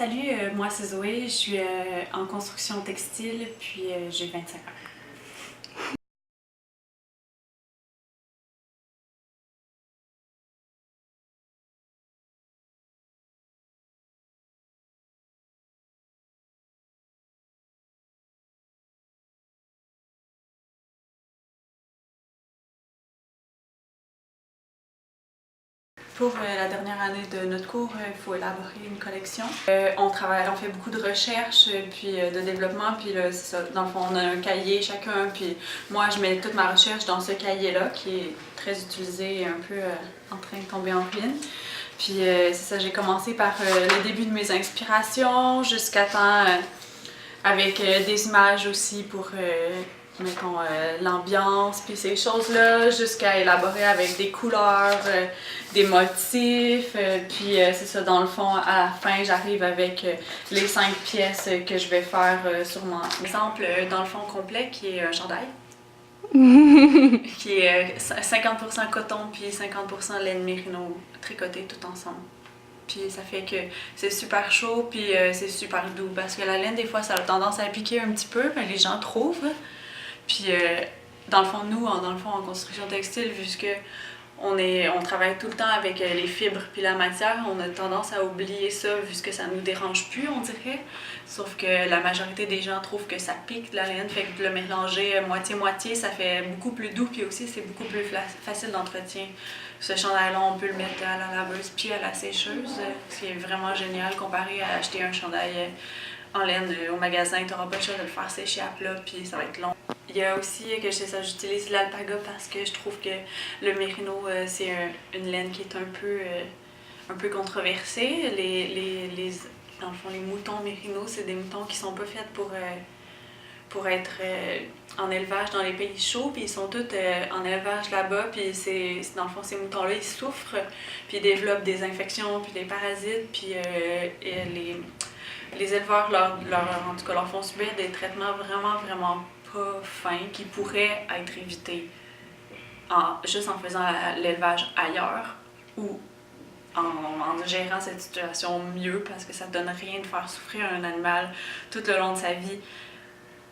Salut, moi c'est Zoé, je suis en construction textile, puis j'ai 25 ans. Pour la dernière année de notre cours, il faut élaborer une collection. On fait beaucoup de recherches, puis de développement, puis là, c'est ça. Dans le fond, on a un cahier chacun, puis moi, je mets toute ma recherche dans ce cahier-là, qui est très utilisé et un peu en train de tomber en ruine. Puis c'est ça, j'ai commencé par le début de mes inspirations, jusqu'à temps avec des images aussi pour mettons, l'ambiance, puis ces choses-là, jusqu'à élaborer avec des couleurs, des motifs, puis c'est ça, dans le fond, à la fin, j'arrive avec les 5 pièces que je vais faire sur mon exemple, dans le fond complet, qui est un chandail, qui est 50% coton, puis 50% laine mérino, tricoté tout ensemble. Puis ça fait que c'est super chaud, puis c'est super doux, parce que la laine, des fois, ça a tendance à piquer un petit peu, mais les gens trouvent. Puis dans le fond, nous, en construction textile, vu que on travaille tout le temps avec les fibres puis la matière, on a tendance à oublier ça vu que ça nous dérange plus, on dirait. Sauf que la majorité des gens trouvent que ça pique de la laine, fait que de le mélanger moitié-moitié, ça fait beaucoup plus doux, puis aussi c'est beaucoup plus facile d'entretien. Ce chandail-là, on peut le mettre à la laveuse puis à la sécheuse, ce qui est vraiment génial comparé à acheter un chandail en laine au magasin. Tu n'auras pas le choix de le faire sécher à plat, puis ça va être long. Il y a aussi que j'utilise l'alpaga parce que je trouve que le mérino, c'est une laine qui est un peu controversée. Dans le fond, les moutons mérinos, c'est des moutons qui sont pas faits pour être en élevage dans les pays chauds, puis ils sont tous en élevage là-bas, puis dans le fond, ces moutons-là, ils souffrent, puis ils développent des infections, puis des parasites, puis les éleveurs en tout cas, leur font subir des traitements vraiment pas fins qui pourraient être évités juste en faisant l'élevage ailleurs ou en gérant cette situation mieux, parce que ça donne rien de faire souffrir un animal tout le long de sa vie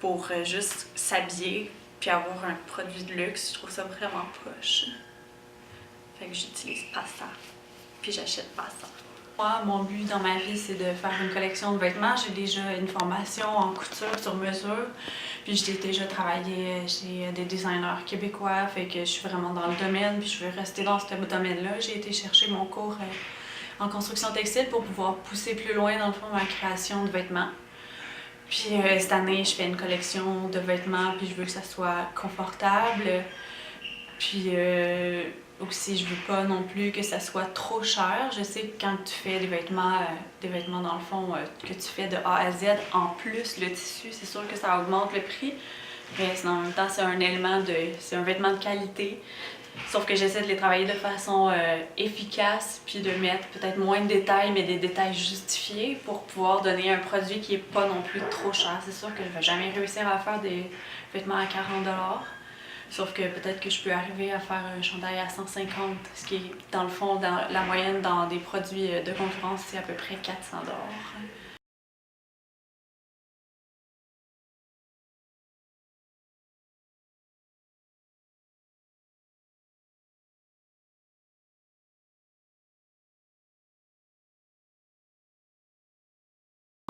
pour juste s'habiller puis avoir un produit de luxe. Je trouve ça vraiment poche. Fait que j'utilise pas ça. Puis j'achète pas ça. Moi, mon but dans ma vie, c'est de faire une collection de vêtements. J'ai déjà une formation en couture sur mesure. Puis j'ai déjà travaillé chez des designers québécois. Fait que je suis vraiment dans le domaine. Puis je veux rester dans ce domaine-là. J'ai été chercher mon cours en construction textile pour pouvoir pousser plus loin, dans le fond, ma création de vêtements. Puis cette année, je fais une collection de vêtements. Puis je veux que ça soit confortable. Puis aussi, je veux pas non plus que ça soit trop cher. Je sais que quand tu fais des vêtements dans le fond, que tu fais de A à Z, en plus le tissu, c'est sûr que ça augmente le prix. Mais en même temps, c'est un vêtement de qualité. Sauf que j'essaie de les travailler de façon efficace, puis de mettre peut-être moins de détails, mais des détails justifiés pour pouvoir donner un produit qui est pas non plus trop cher. C'est sûr que je vais jamais réussir à faire des vêtements à 40 $. Sauf que peut-être que je peux arriver à faire un chandail à 150, ce qui est, dans le fond, dans la moyenne dans des produits de concurrence, c'est à peu près 400 $.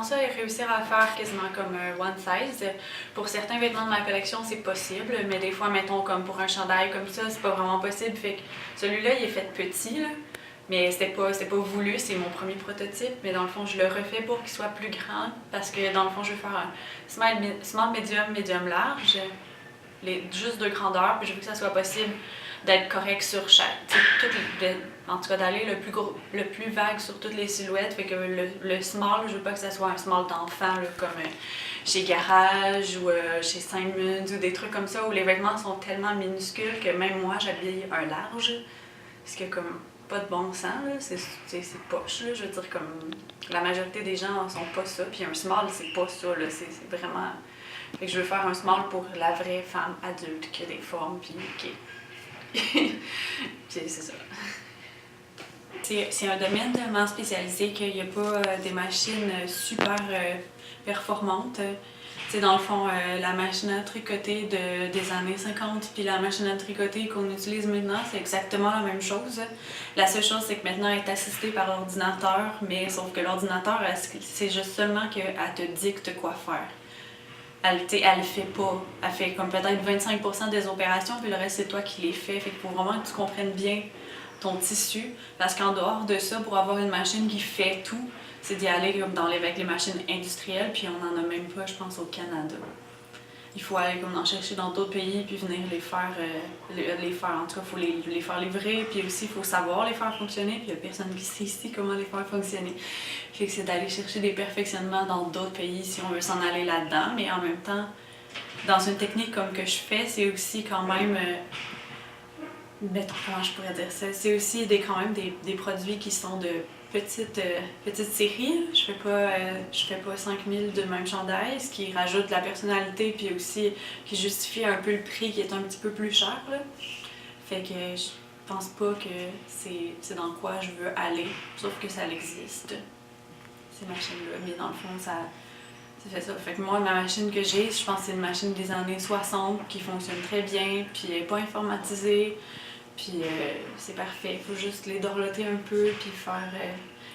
Ça et réussir à faire quasiment comme un one size. Pour certains vêtements de ma collection, c'est possible, mais des fois, mettons, comme pour un chandail comme ça, c'est pas vraiment possible. Fait que celui-là, il est fait petit, là. Mais c'était pas voulu, c'est mon premier prototype, mais dans le fond, je le refais pour qu'il soit plus grand, parce que dans le fond, je veux faire un small medium large, juste deux grandeurs, puis je veux que ça soit possible d'être correct sur chaque, en tout cas d'aller le plus vague sur toutes les silhouettes. Fait que le small, je veux pas que ça soit un small d'enfant comme chez Garage ou chez Simons ou des trucs comme ça où les vêtements sont tellement minuscules que même moi j'habille un large, ce qui est comme pas de bon sens, c'est poche, là. Je veux dire, comme la majorité des gens sont pas ça, puis un small c'est pas ça, c'est vraiment... Fait que je veux faire un small pour la vraie femme adulte qui a des formes, puis qui... puis c'est ça. c'est un domaine tellement spécialisé qu'il n'y a pas des machines super performantes. C'est dans le fond, la machine à tricoter des années 50 puis la machine à tricoter qu'on utilise maintenant, c'est exactement la même chose. La seule chose, c'est que maintenant, elle est assistée par l'ordinateur, mais sauf que l'ordinateur, c'est juste seulement qu'elle te dicte quoi faire. Elle fait pas. Elle fait comme peut-être 25% des opérations, puis le reste, c'est toi qui les fais. Fait qu'il faut vraiment que tu comprennes bien ton tissu, parce qu'en dehors de ça, pour avoir une machine qui fait tout, c'est d'y aller comme avec les machines industrielles, puis on n'en a même pas, je pense, au Canada. Il faut aller comme en chercher dans d'autres pays, puis venir les faire, en tout cas, il faut les faire livrer, puis aussi, il faut savoir les faire fonctionner, puis il n'y a personne qui sait ici comment les faire fonctionner. Fait que c'est d'aller chercher des perfectionnements dans d'autres pays si on veut s'en aller là-dedans, mais en même temps, dans une technique comme que je fais, c'est aussi quand même... mettons, comment je pourrais dire ça? C'est aussi quand même des produits qui sont de petites séries. Je fais pas 5000 de même chandail, ce qui rajoute de la personnalité puis aussi qui justifie un peu le prix qui est un petit peu plus cher, là. Fait que je pense pas que c'est dans quoi je veux aller, sauf que ça existe, ces machines-là. Mais dans le fond, ça fait ça. Fait que moi, ma machine que j'ai, je pense que c'est une machine des années 60 qui fonctionne très bien, puis elle n'est pas informatisée. Puis c'est parfait, il faut juste les dorloter un peu puis faire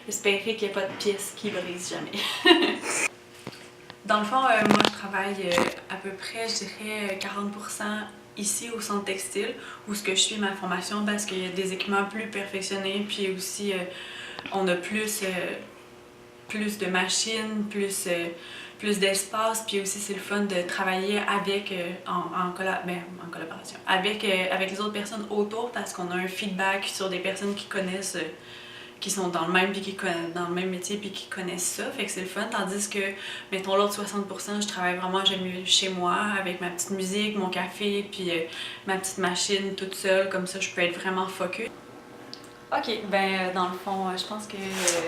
espérer qu'il n'y ait pas de pièces qui brisent jamais. Dans le fond, moi je travaille à peu près, je dirais 40% ici au centre textile où ce que je suis ma formation parce qu'il y a des équipements plus perfectionnés puis aussi on a plus de machines, plus d'espace, puis aussi c'est le fun de travailler avec, en collaboration, avec les autres personnes autour parce qu'on a un feedback sur des personnes qui connaissent, qui sont dans le même, dans le même métier puis qui connaissent ça, fait que c'est le fun, tandis que, mettons l'autre 60%, je travaille vraiment chez moi avec ma petite musique, mon café, puis ma petite machine toute seule, comme ça je peux être vraiment focus. Ok, ben dans le fond, je pense que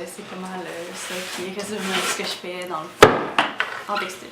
c'est pas mal ça qui résume ce que je fais dans le fond en textile.